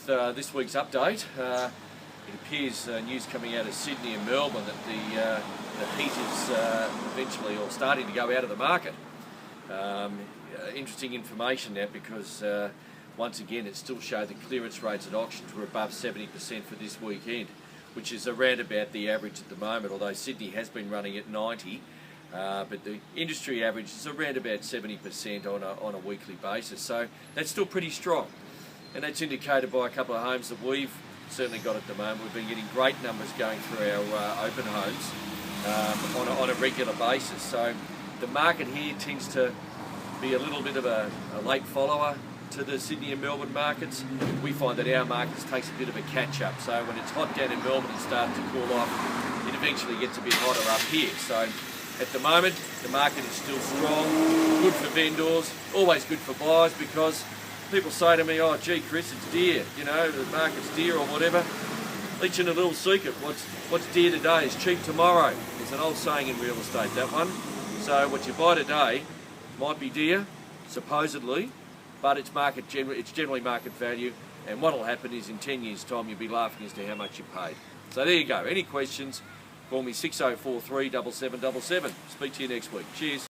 this week's update. It appears news coming out of Sydney and Melbourne that the heat is eventually or starting to go out of the market. Interesting information now because once again it still showed the clearance rates at auctions were above 70% for this weekend, which is around about the average at the moment, although Sydney has been running at 90%. But the industry average is around about 70% on a weekly basis, so that's still pretty strong, and that's indicated by a couple of homes that we've certainly got at the moment. We've been getting great numbers going through our open homes on a regular basis, so the market here tends to be a little bit of a late follower to the Sydney and Melbourne markets. We find that our markets takes a bit of a catch-up, so when it's hot down in Melbourne and starts to cool off, it eventually gets a bit hotter up here. So at the moment, the market is still strong, good for vendors, always good for buyers, because people say to me, oh gee Chris, it's dear, you know, the market's dear or whatever. Each in a little secret, what's dear today is cheap tomorrow. There's an old saying in real estate, that one. So what you buy today might be dear, supposedly, but it's generally market value, and what will happen is in 10 years' time you'll be laughing as to how much you paid. So there you go. Any questions, call me 6043 7777. Speak to you next week. Cheers.